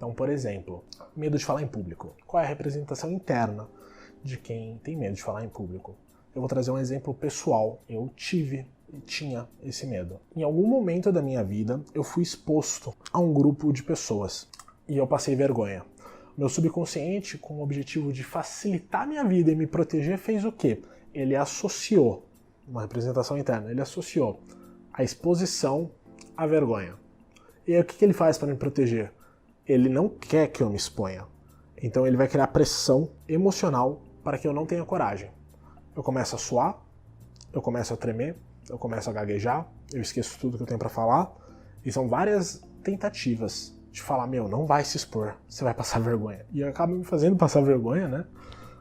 Então, por exemplo, medo de falar em público. Qual é a representação interna de quem tem medo de falar em público? Eu vou trazer um exemplo pessoal. Eu tive e tinha esse medo. Em algum momento da minha vida, eu fui exposto a um grupo de pessoas e eu passei vergonha. Meu subconsciente, com o objetivo de facilitar minha vida e me proteger, fez o quê? Ele associou, uma representação interna, ele associou a exposição à vergonha. E aí o que ele faz para me proteger? Ele não quer que eu me exponha. Então ele vai criar pressão emocional para que eu não tenha coragem. Eu começo a suar, eu começo a tremer, eu começo a gaguejar, eu esqueço tudo que eu tenho para falar. E são várias tentativas de falar, não vai se expor, você vai passar vergonha. E acaba me fazendo passar vergonha, né?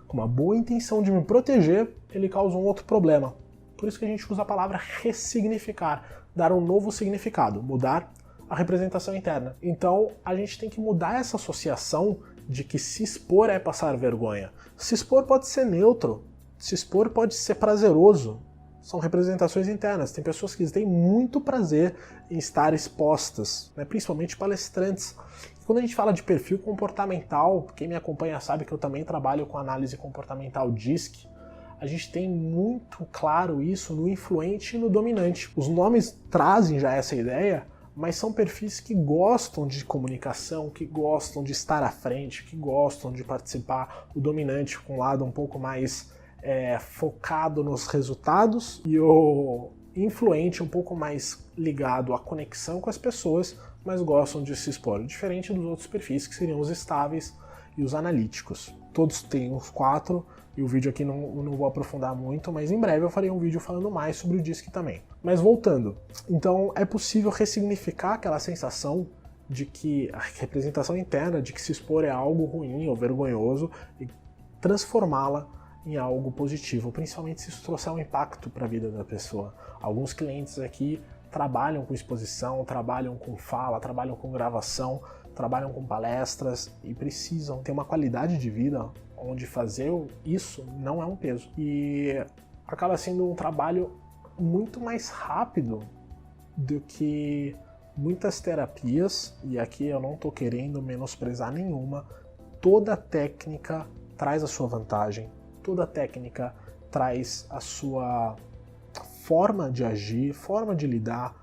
Com uma boa intenção de me proteger, ele causa um outro problema. Por isso que a gente usa a palavra ressignificar, dar um novo significado, mudar a representação interna. Então, a gente tem que mudar essa associação de que se expor é passar vergonha. Se expor pode ser neutro, se expor pode ser prazeroso. São representações internas. Tem pessoas que têm muito prazer em estar expostas, né? Principalmente palestrantes. E quando a gente fala de perfil comportamental, quem me acompanha sabe que eu também trabalho com análise comportamental DISC, a gente tem muito claro isso no influente e no dominante. Os nomes trazem já essa ideia, mas são perfis que gostam de comunicação, que gostam de estar à frente, que gostam de participar. O dominante com um lado um pouco mais focado nos resultados e o influente um pouco mais ligado à conexão com as pessoas, mas gostam de se expor. Diferente dos outros perfis, que seriam os estáveis e os analíticos. Todos têm os 4, e o vídeo aqui não vou aprofundar muito, mas em breve eu farei um vídeo falando mais sobre o DISC também. Mas voltando, então é possível ressignificar aquela sensação de que a representação interna de que se expor é algo ruim ou vergonhoso e transformá-la em algo positivo, principalmente se isso trouxer um impacto para a vida da pessoa. Alguns clientes aqui trabalham com exposição, trabalham com fala, trabalham com gravação, trabalham com palestras e precisam ter uma qualidade de vida onde fazer isso não é um peso. E acaba sendo um trabalho muito mais rápido do que muitas terapias, e aqui eu não estou querendo menosprezar nenhuma. Toda técnica traz a sua vantagem, toda técnica traz a sua forma de agir, forma de lidar,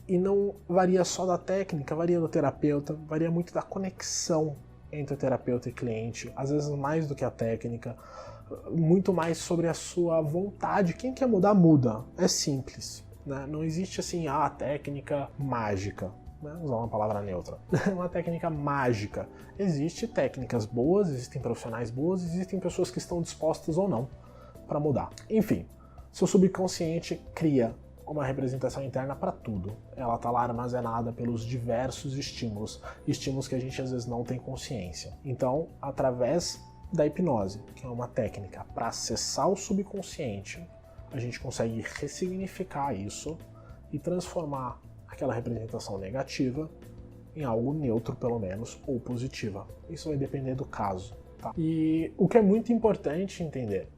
e não varia só da técnica, varia do terapeuta, varia muito da conexão entre o terapeuta e cliente, às vezes mais do que a técnica, muito mais sobre a sua vontade. Quem quer mudar, muda. É simples, né? Não existe assim, a técnica mágica, né? Vou usar uma palavra neutra. Uma técnica mágica. Existem técnicas boas, existem profissionais boas, existem pessoas que estão dispostas ou não para mudar. Enfim, seu subconsciente cria uma representação interna para tudo. Ela está lá armazenada pelos diversos estímulos que a gente às vezes não tem consciência. Então, através da hipnose, que é uma técnica para acessar o subconsciente, a gente consegue ressignificar isso e transformar aquela representação negativa em algo neutro, pelo menos, ou positiva. Isso vai depender do caso, tá? E o que é muito importante entender,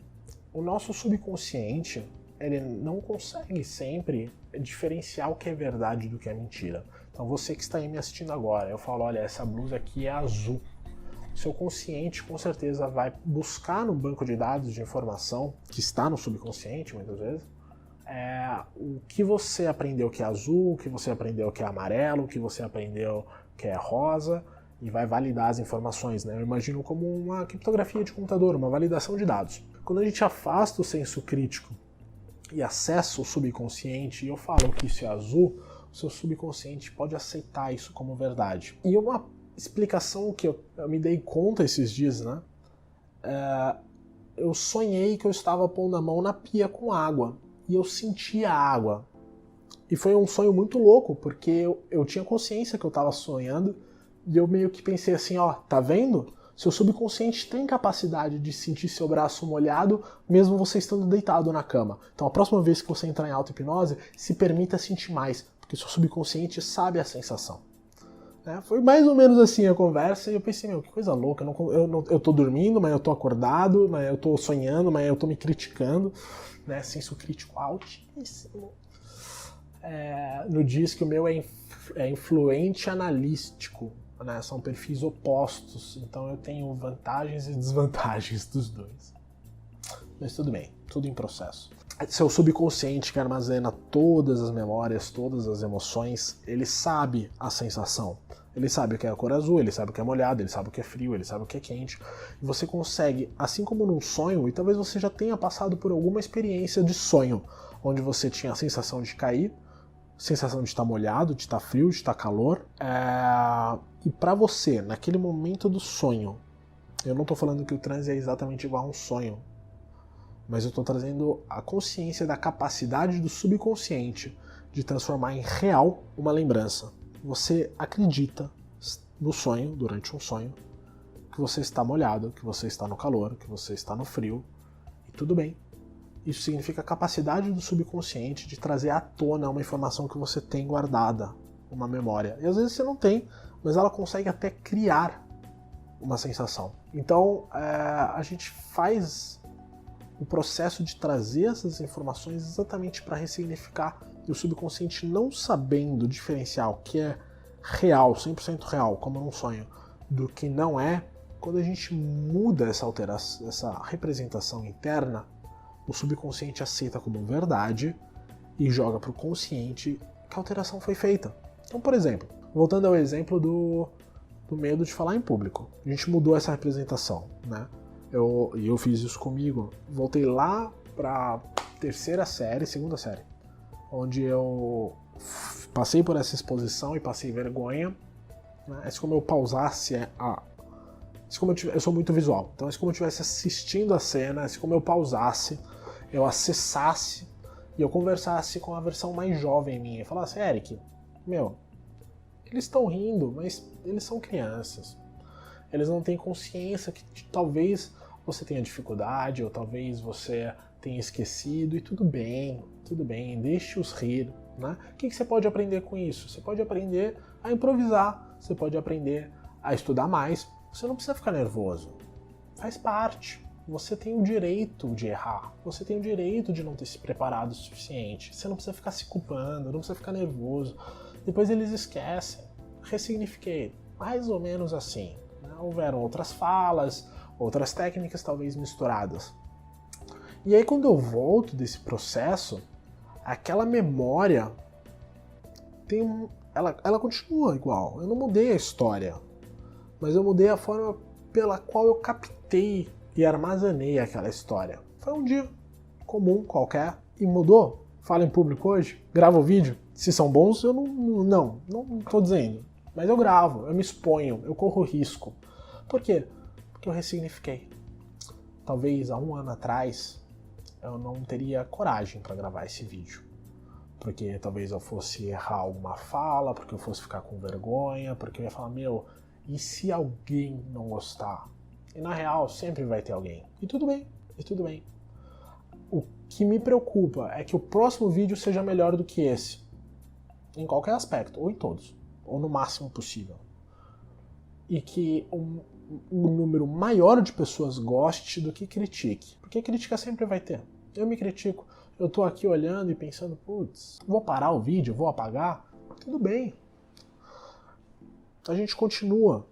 o nosso subconsciente, ele não consegue sempre diferenciar o que é verdade do que é mentira. Então você que está aí me assistindo agora, eu falo, olha, essa blusa aqui é azul. Seu consciente com certeza vai buscar no banco de dados de informação, que está no subconsciente muitas vezes, o que você aprendeu que é azul, o que você aprendeu que é amarelo, o que você aprendeu que é rosa, e vai validar as informações, né? Eu imagino como uma criptografia de computador, uma validação de dados. Quando a gente afasta o senso crítico e acessa o subconsciente, e eu falo que isso é azul, o seu subconsciente pode aceitar isso como verdade. E uma explicação que eu me dei conta esses dias, né? Eu sonhei que eu estava pondo a mão na pia com água, e eu sentia a água. E foi um sonho muito louco, porque eu tinha consciência que eu estava sonhando, e eu meio que pensei assim, ó, tá vendo? Seu subconsciente tem capacidade de sentir seu braço molhado, mesmo você estando deitado na cama. Então a próxima vez que você entrar em auto-hipnose, se permita sentir mais, porque seu subconsciente sabe a sensação. Foi mais ou menos assim a conversa, e eu pensei, que coisa louca, eu tô dormindo, mas eu tô acordado, mas eu tô sonhando, mas eu tô me criticando, né? Senso crítico altíssimo. No DISC o meu é influente analítico. né? São perfis opostos, então eu tenho vantagens e desvantagens dos dois. Mas tudo bem, tudo em processo. Seu subconsciente, que armazena todas as memórias, todas as emoções, ele sabe a sensação. Ele sabe o que é a cor azul, ele sabe o que é molhado, ele sabe o que é frio, ele sabe o que é quente. E você consegue, assim como num sonho, e talvez você já tenha passado por alguma experiência de sonho, onde você tinha a sensação de cair, sensação de estar molhado, de estar frio, de estar calor. E para você, naquele momento do sonho, eu não estou falando que o transe é exatamente igual a um sonho, mas eu estou trazendo a consciência da capacidade do subconsciente de transformar em real uma lembrança. Você acredita no sonho, durante um sonho, que você está molhado, que você está no calor, que você está no frio, e tudo bem. Isso significa a capacidade do subconsciente de trazer à tona uma informação que você tem guardada, uma memória. E às vezes você não tem, mas ela consegue até criar uma sensação. Então, a gente faz o processo de trazer essas informações exatamente para ressignificar, e o subconsciente não sabendo diferenciar o que é real, 100% real, como num sonho, do que não é. Quando a gente muda essa alteração, essa representação interna, o subconsciente aceita como verdade e joga para o consciente que a alteração foi feita. Então, por exemplo, voltando ao exemplo do medo de falar em público, a gente mudou essa representação, né? Eu fiz isso comigo. Voltei lá para segunda série, onde eu passei por essa exposição e passei vergonha. Né? É como eu pausasse eu sou muito visual, então é como eu estivesse assistindo a cena, é como eu pausasse, eu acessasse e eu conversasse com a versão mais jovem minha. Falasse, Eric, eles estão rindo, mas eles são crianças. Eles não têm consciência que talvez você tenha dificuldade, ou talvez você tenha esquecido, e tudo bem, deixe-os rir. Né? O que você pode aprender com isso? Você pode aprender a improvisar, você pode aprender a estudar mais, você não precisa ficar nervoso. Faz parte. Você tem o direito de errar, você tem o direito de não ter se preparado o suficiente. Você não precisa ficar se culpando, não precisa ficar nervoso. Depois eles esquecem. Ressignifiquei, mais ou menos assim. Houveram outras falas, outras técnicas talvez misturadas. E aí quando eu volto desse processo, aquela memória ela continua igual. Eu não mudei a história, mas eu mudei a forma pela qual eu captei e armazenei aquela história. Foi um dia comum, qualquer, e mudou. Falo em público hoje, gravo vídeo. Se são bons, eu não estou dizendo. Mas eu gravo, eu me exponho, eu corro risco. Por quê? Porque eu ressignifiquei. Talvez há um ano atrás eu não teria coragem para gravar esse vídeo. Porque talvez eu fosse errar alguma fala, porque eu fosse ficar com vergonha, porque eu ia falar, e se alguém não gostar? E na real, sempre vai ter alguém. E tudo bem. O que me preocupa é que o próximo vídeo seja melhor do que esse. Em qualquer aspecto, ou em todos. Ou no máximo possível. E que um número maior de pessoas goste do que critique. Porque crítica sempre vai ter. Eu me critico. Eu tô aqui olhando e pensando, vou parar o vídeo, vou apagar? Tudo bem. A gente continua.